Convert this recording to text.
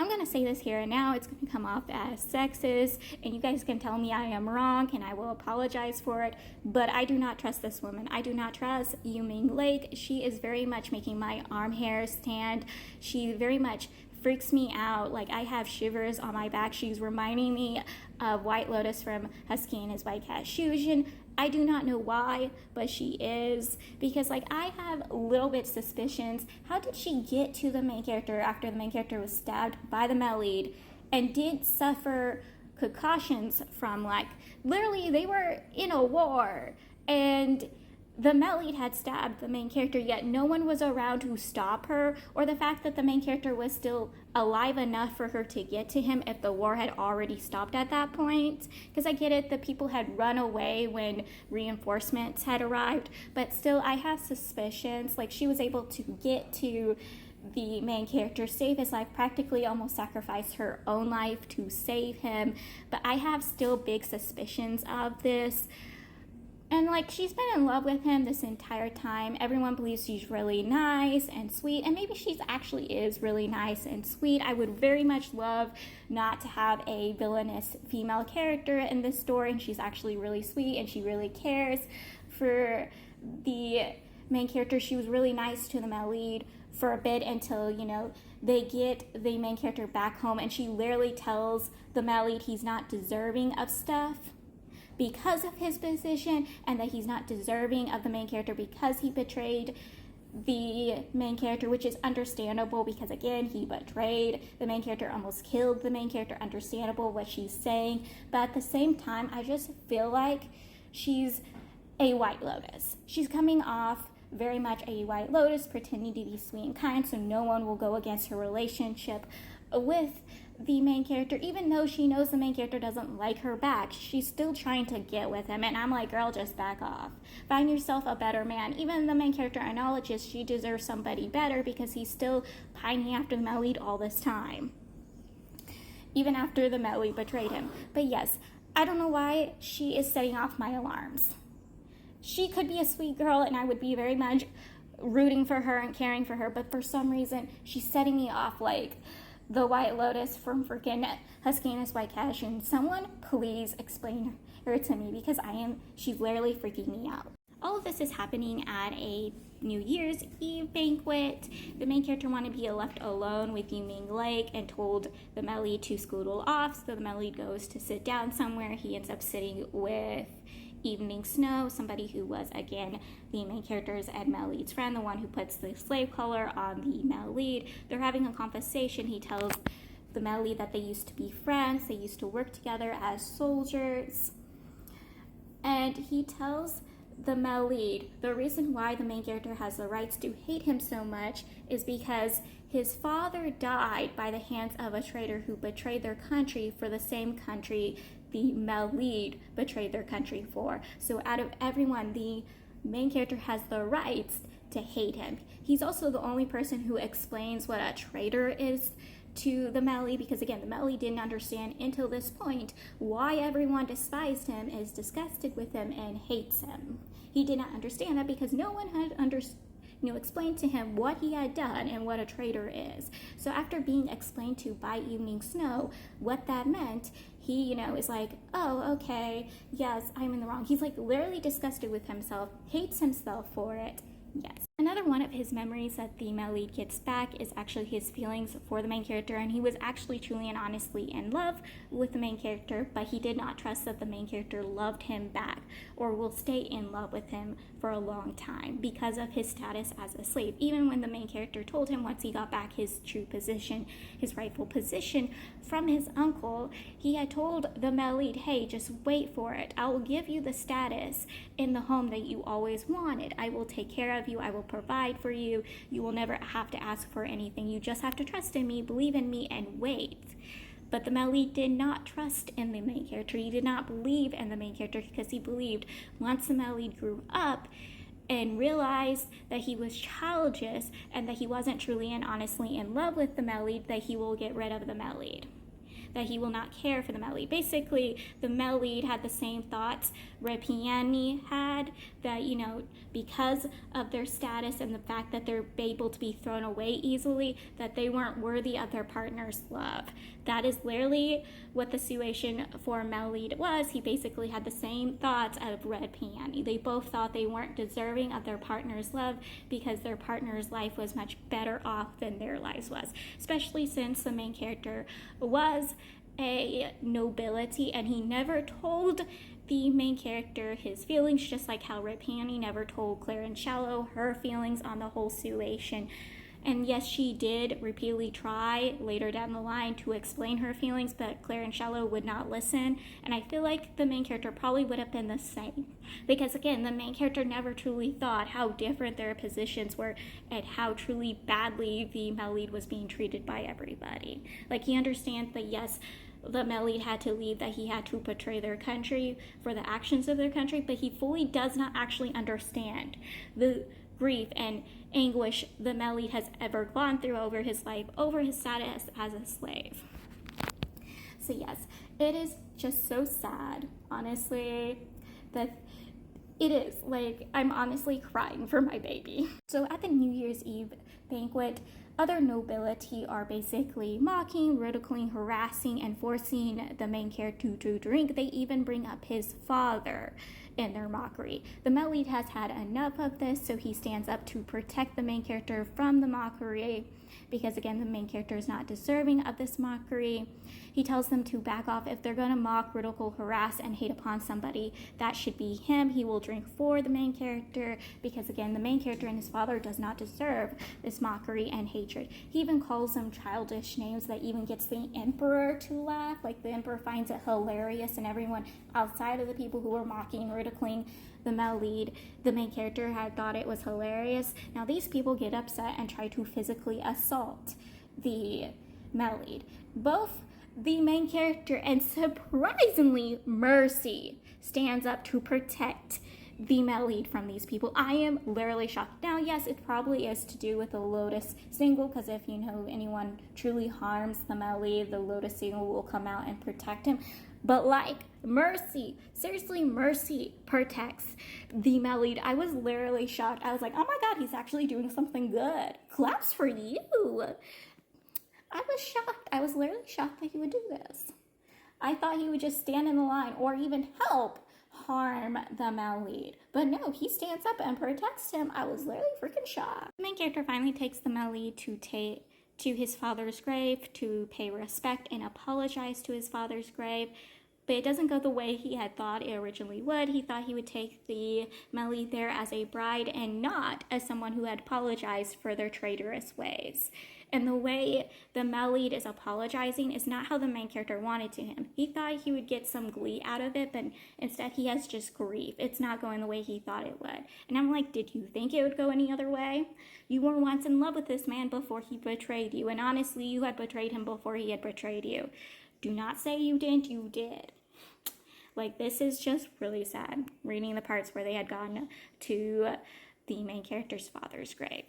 I'm going to say this here and now. It's going to come off as sexist, and you guys can tell me I am wrong, and I will apologize for it. But I do not trust this woman. I do not trust Yu-Ming Lake. She is very much making my arm hairs stand. She very much freaks me out. Like, I have shivers on my back. She's reminding me of White Lotus from Husky and His White Cat Shujin. I do not know why, but she is, because like I have little bit suspicions. How did she get to the main character after the main character was stabbed by the male lead and did suffer concussions from, like, literally they were in a war and the male lead had stabbed the main character, yet no one was around to stop her, or the fact that the main character was still alive enough for her to get to him if the war had already stopped at that point. Because I get it, the people had run away when reinforcements had arrived, but still I have suspicions. Like, she was able to get to the main character, save his life, practically almost sacrifice her own life to save him, but I have still big suspicions of this. And like, she's been in love with him this entire time. Everyone believes she's really nice and sweet, and maybe she's actually is really nice and sweet. I would very much love not to have a villainous female character in this story, and she's actually really sweet and she really cares for the main character. She was really nice to the male lead for a bit until, you know, they get the main character back home, and she literally tells the male lead he's not deserving of stuff because of his position, and that he's not deserving of the main character because he betrayed the main character, which is understandable because, again, he betrayed the main character, almost killed the main character. Understandable what she's saying, but at the same time, I just feel like she's a White Lotus. She's coming off very much a White Lotus, pretending to be sweet and kind so no one will go against her relationship with the main character, even though she knows the main character doesn't like her back. She's still trying to get with him, and I'm like, girl, just back off. Find yourself a better man. Even the main character acknowledges she deserves somebody better because he's still pining after the male lead all this time, even after the male lead betrayed him. But yes, I don't know why she is setting off my alarms. She could be a sweet girl, and I would be very much rooting for her and caring for her, but for some reason, she's setting me off like the White Lotus from freaking Husky and His White Cat. And someone please explain her to me, because she's literally freaking me out. All of this is happening at a New Year's Eve banquet. The main character wanted to be left alone with Yu-Ming Lake and told the male lead to scoodle off, so the male lead goes to sit down somewhere. He ends up sitting with Evening Snow, somebody who was, again, the main character's and male lead's friend, the one who puts the slave collar on the male lead. They're having a conversation. He tells the male lead that they used to be friends, they used to work together as soldiers, and he tells the male lead the reason why the main character has the rights to hate him so much is because his father died by the hands of a traitor who betrayed their country for the same country the male lead betrayed their country for. So out of everyone, the main character has the rights to hate him. He's also the only person who explains what a traitor is to the male lead, because again, the male lead didn't understand until this point why everyone despised him, is disgusted with him, and hates him. He did not understand that because no one had explained to him what he had done and what a traitor is. So after being explained to by Evening Snow what that meant, he, is like, oh, okay, yes, I'm in the wrong. He's like literally disgusted with himself, hates himself for it. Yes. Another one of his memories that the male lead gets back is actually his feelings for the main character, and he was actually truly and honestly in love with the main character, but he did not trust that the main character loved him back or will stay in love with him for a long time because of his status as a slave. Even when the main character told him once he got back his true position, his rightful position from his uncle, he had told the male lead, hey, just wait for it. I will give you the status in the home that you always wanted. I will take care of you. I will provide for you. You will never have to ask for anything. You just have to trust in me, believe in me, and wait. But the male lead did not trust in the main character. He did not believe in the main character because he believed once the male lead grew up and realized that he was childish and that he wasn't truly and honestly in love with the male lead, that he will get rid of the male lead. that he will not care for the male lead. Basically, the male lead had the same thoughts Repiani had, that, you know, because of their status and the fact that they're able to be thrown away easily, that they weren't worthy of their partner's love. That is literally what the situation for male lead was. He basically had the same thoughts of Red Peony. They both thought they weren't deserving of their partner's love because their partner's life was much better off than their lives was, especially since the main character was a nobility and he never told the main character his feelings, just like how Red Peony never told Claire and Shallow her feelings on the whole situation. And yes, she did repeatedly try later down the line to explain her feelings, but Claire and Shallow would not listen. And I feel like the main character probably would have been the same. Because again, the main character never truly thought how different their positions were and how truly badly the male lead was being treated by everybody. Like, he understands that yes, the male lead had to leave, that he had to betray their country for the actions of their country, but he fully does not actually understand the grief and anguish the male lead has ever gone through over his life, over his status as a slave. So yes, it is just so sad, honestly, that it is. Like, I'm honestly crying for my baby. So at the New Year's Eve banquet, other nobility are basically mocking, ridiculing, harassing, and forcing the main character to drink. They even bring up his father in their mockery. The male lead has had enough of this, so he stands up to protect the main character from the mockery, because again, the main character is not deserving of this mockery. He tells them to back off. If they're going to mock, ridicule, harass, and hate upon somebody, that should be him. He will drink for the main character, because again, the main character and his father does not deserve this mockery and hatred. He even calls them childish names that even gets the emperor to laugh. Like, the emperor finds it hilarious, and everyone outside of the people who were mocking and ridiculing the male lead, the main character, had thought it was hilarious. Now these people get upset and try to physically assault the male lead. Both the main character and, surprisingly, Mercy stands up to protect the male lead from these people. I am literally shocked. Now, yes, it probably is to do with the Lotus single, because if, you know, anyone truly harms the male lead, the Lotus single will come out and protect him. But like, Mercy, seriously, Mercy protects the male lead. I was literally shocked. I was like, oh my god, he's actually doing something good. Claps for you. I was shocked. I was literally shocked that he would do this. I thought he would just stand in the line or even help harm the male lead. But no, he stands up and protects him. I was literally freaking shocked. The main character finally takes the male lead to his father's grave to pay respect and apologize to his father's grave. But it doesn't go the way he had thought it originally would. He thought he would take the male lead there as a bride and not as someone who had apologized for their traitorous ways. And the way the male lead is apologizing is not how the main character wanted to him. He thought he would get some glee out of it, but instead he has just grief. It's not going the way he thought it would. And I'm like, did you think it would go any other way? You were once in love with this man before he betrayed you. And honestly, you had betrayed him before he had betrayed you. Do not say you didn't, you did. Like, this is just really sad, reading the parts where they had gone to the main character's father's grave.